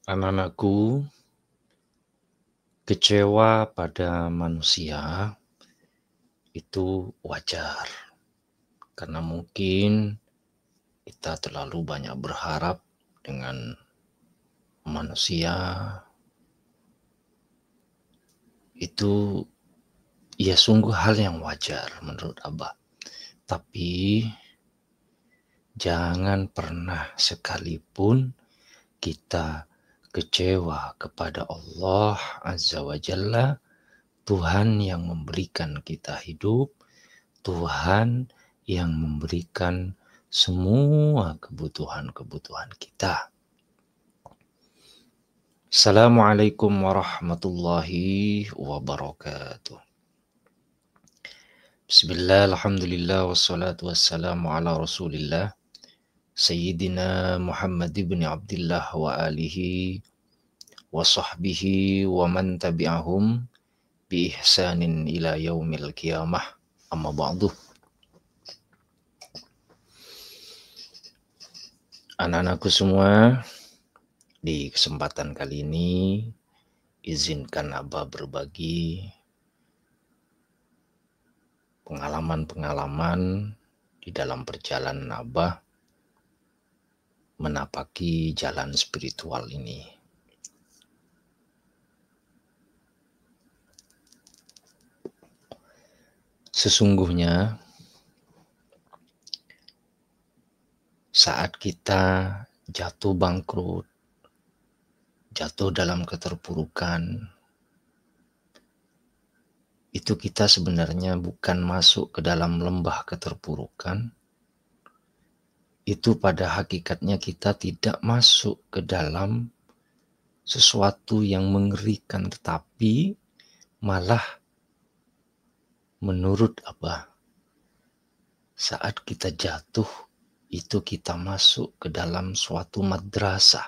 Anak-anakku, kecewa pada manusia itu wajar, karena mungkin kita terlalu banyak berharap dengan manusia. Itu ya sungguh hal yang wajar menurut Abah. Tapi jangan pernah sekalipun kita kecewa kepada Allah Azza wa Jalla, Tuhan yang memberikan kita hidup, Tuhan yang memberikan semua kebutuhan-kebutuhan kita. Assalamualaikum warahmatullahi wabarakatuh. Bismillah, alhamdulillah, wassalatu wassalamu ala rasulillah, Sayyidina Muhammad ibn Abdullah wa alihi wa sahbihi wa man tabi'ahum bi ihsanin ila yaumil qiyamah, amma ba'du. Anak-anakku semua, di kesempatan kali ini izinkan Abah berbagi pengalaman-pengalaman di dalam perjalanan Abah menapaki jalan spiritual ini. Sesungguhnya saat kita jatuh bangkrut, jatuh dalam keterpurukan, itu kita sebenarnya bukan masuk ke dalam lembah keterpurukan. Itu pada hakikatnya kita tidak masuk ke dalam sesuatu yang mengerikan, tetapi malah menurut Abah, saat kita jatuh itu kita masuk ke dalam suatu madrasah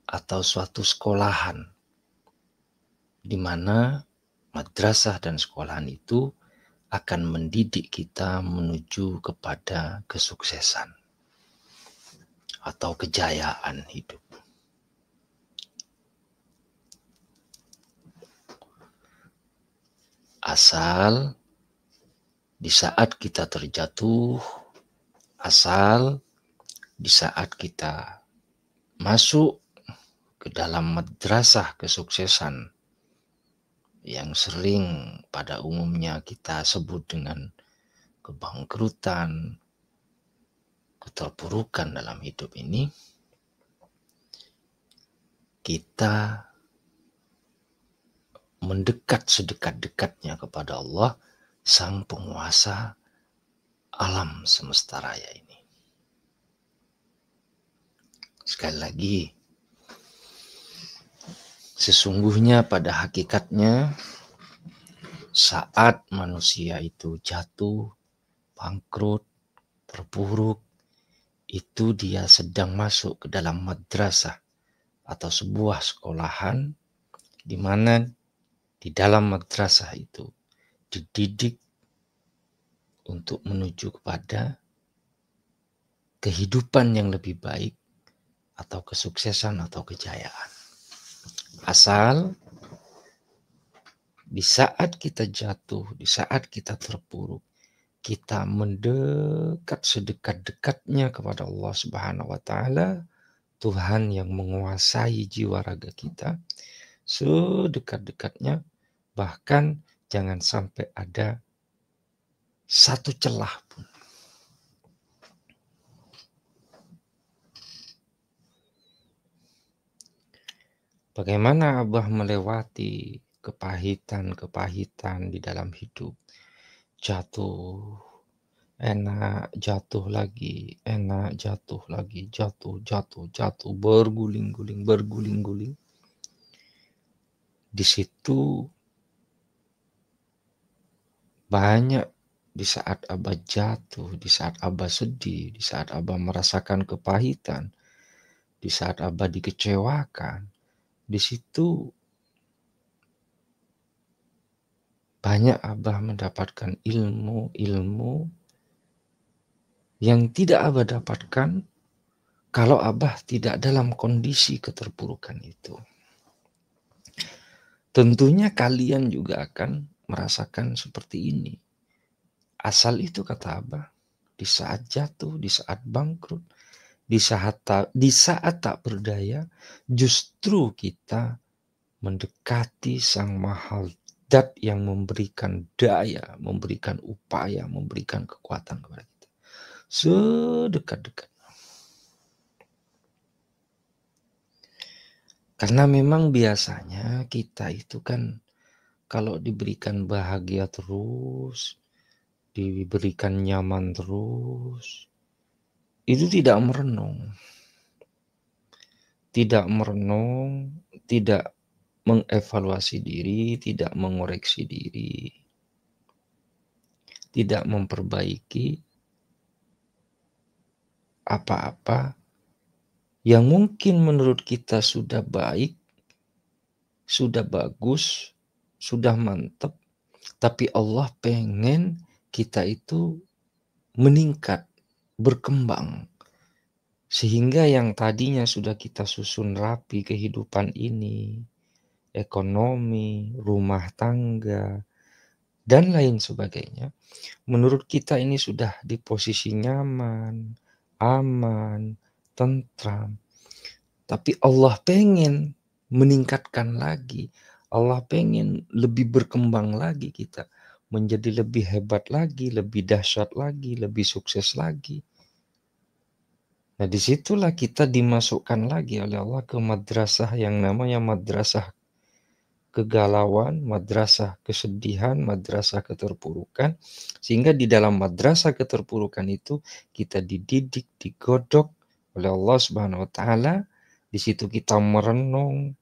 atau suatu sekolahan, di mana madrasah dan sekolahan itu akan mendidik kita menuju kepada kesuksesan atau kejayaan hidup. Asal di saat kita terjatuh, asal di saat kita masuk ke dalam madrasah kesuksesan yang sering pada umumnya kita sebut dengan kebangkrutan, keterpurukan dalam hidup ini, kita mendekat sedekat-dekatnya kepada Allah, Sang Penguasa alam semesta raya ini. Sekali lagi, sesungguhnya pada hakikatnya saat manusia itu jatuh, bangkrut, terpuruk, itu dia sedang masuk ke dalam madrasah atau sebuah sekolahan, di mana di dalam madrasah itu dididik untuk menuju kepada kehidupan yang lebih baik atau kesuksesan atau kejayaan. Asal di saat kita jatuh, di saat kita terpuruk, kita mendekat sedekat-dekatnya kepada Allah Subhanahu wa taala, Tuhan yang menguasai jiwa raga kita, sedekat-dekatnya, bahkan jangan sampai ada satu celah pun. Bagaimana Abah melewati kepahitan-kepahitan di dalam hidup? Jatuh, enak, jatuh lagi, enak, jatuh lagi, jatuh, berguling-guling. Di situ banyak, di saat Abah jatuh, di saat Abah sedih, di saat Abah merasakan kepahitan, di saat Abah dikecewakan, di situ banyak Abah mendapatkan ilmu-ilmu yang tidak Abah dapatkan kalau Abah tidak dalam kondisi keterpurukan itu. Tentunya kalian juga akan merasakan seperti ini. Asal itu kata Abah, di saat jatuh, di saat bangkrut, di saat tak berdaya, justru kita mendekati Sang Maha Zat yang memberikan daya, memberikan upaya, memberikan kekuatan kepada kita. Sedekat-dekat. Karena memang biasanya kita itu kan kalau diberikan bahagia terus, diberikan nyaman terus, itu tidak merenung. Tidak merenung, tidak mengevaluasi diri, tidak mengoreksi diri, tidak memperbaiki apa-apa yang mungkin menurut kita sudah baik, sudah bagus, sudah mantap, tapi Allah pengen kita itu meningkat, berkembang. Sehingga yang tadinya sudah kita susun rapi kehidupan ini, ekonomi, rumah tangga, dan lain sebagainya, menurut kita ini sudah di posisi nyaman, aman, tentram. Tapi Allah pengen meningkatkan lagi. Allah pengen lebih berkembang lagi kita. Menjadi lebih hebat lagi, lebih dahsyat lagi, lebih sukses lagi. Nah disitulah kita dimasukkan lagi oleh Allah ke madrasah yang namanya madrasah kegalauan, madrasah kesedihan, madrasah keterpurukan. Sehingga di dalam madrasah keterpurukan itu kita dididik, digodok oleh Allah Subhanahu wa taala. Di situ kita merenung.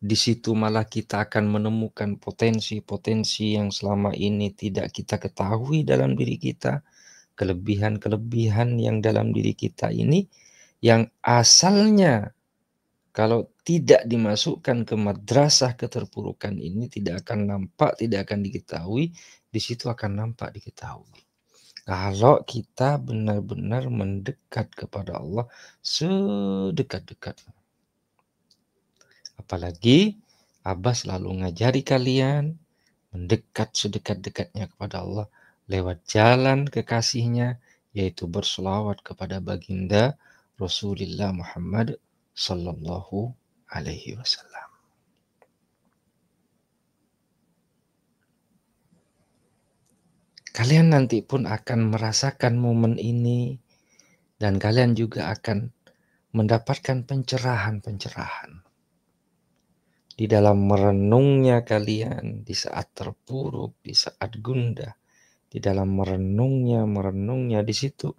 Di situ malah kita akan menemukan potensi-potensi yang selama ini tidak kita ketahui dalam diri kita. Kelebihan-kelebihan yang dalam diri kita ini yang asalnya kalau tidak dimasukkan ke madrasah keterpurukan ini tidak akan nampak, tidak akan diketahui, di situ akan nampak diketahui. Kalau kita benar-benar mendekat kepada Allah sedekat-dekatnya. Apalagi Abah selalu ngajari kalian mendekat sedekat-dekatnya kepada Allah lewat jalan kekasihnya, yaitu berselawat kepada baginda Rasulullah Muhammad Sallallahu Alaihi Wasallam. Kalian nanti pun akan merasakan momen ini dan kalian juga akan mendapatkan pencerahan-pencerahan. Di dalam merenungnya kalian, di saat terpuruk, di saat gundah, di dalam merenungnya di situ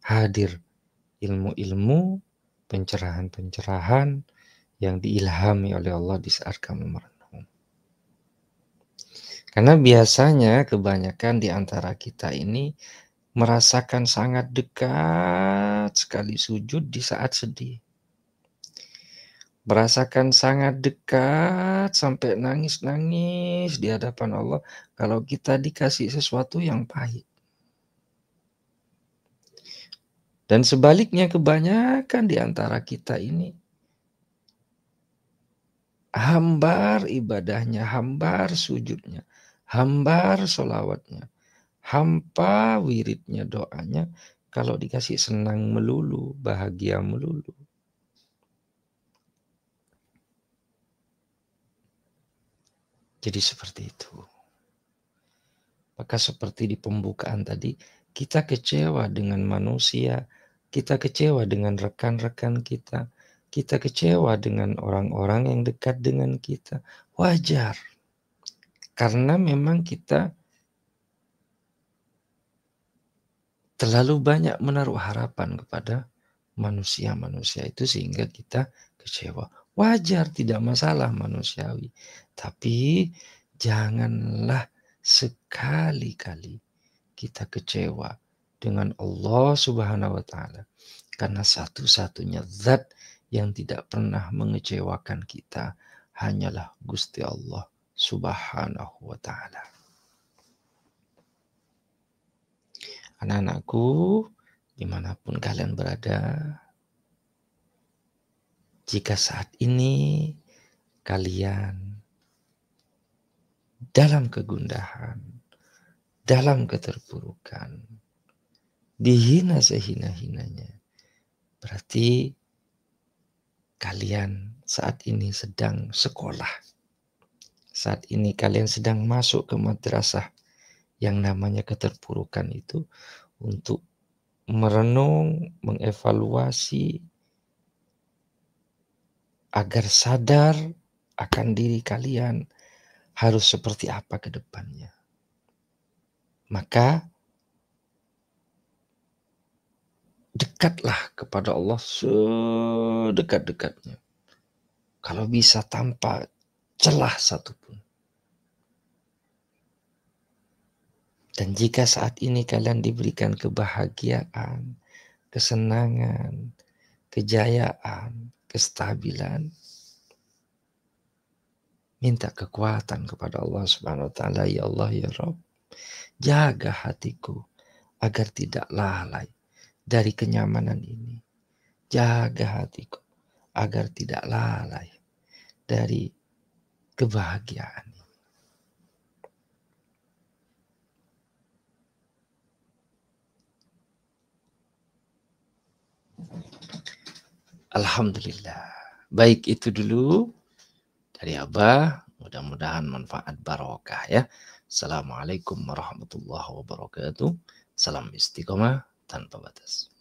hadir ilmu-ilmu, pencerahan-pencerahan yang diilhami oleh Allah di saat kamu merenung. Karena biasanya kebanyakan di antara kita ini merasakan sangat dekat sekali sujud di saat sedih. Merasakan sangat dekat sampai nangis-nangis di hadapan Allah kalau kita dikasih sesuatu yang pahit. Dan sebaliknya kebanyakan di antara kita ini hambar ibadahnya, hambar sujudnya, hambar sholawatnya, hampa wiridnya, doanya kalau dikasih senang melulu, bahagia melulu. Jadi seperti itu. Maka seperti di pembukaan tadi, kita kecewa dengan manusia, kita kecewa dengan rekan-rekan kita kecewa dengan orang-orang yang dekat dengan kita. Wajar. Karena memang kita terlalu banyak menaruh harapan kepada manusia-manusia itu sehingga kita kecewa. Wajar, tidak masalah, manusiawi. Tapi janganlah sekali-kali kita kecewa dengan Allah Subhanahu wa taala. Karena satu-satunya zat yang tidak pernah mengecewakan kita hanyalah Gusti Allah Subhanahu wa taala. Anak-anakku, dimanapun kalian berada, jika saat ini kalian dalam kegundahan, dalam keterpurukan, dihina sehina-hinanya, berarti kalian saat ini sedang sekolah. Saat ini kalian sedang masuk ke madrasah yang namanya keterpurukan itu untuk merenung, mengevaluasi agar sadar akan diri kalian harus seperti apa ke depannya. Maka dekatlah kepada Allah sedekat-dekatnya. Kalau bisa tanpa celah satupun. Dan jika saat ini kalian diberikan kebahagiaan, kesenangan, kejayaan, kestabilan, minta kekuatan kepada Allah Subhanahu wa taala. Ya Allah ya Rabb, jaga hatiku agar tidak lalai dari kenyamanan ini. Jaga hatiku agar tidak lalai dari kebahagiaan ini. Alhamdulillah. Baik, itu dulu dari Abah. Mudah-mudahan manfaat barokah ya. Assalamualaikum warahmatullahi wabarakatuh. Salam istiqomah tanpa batas.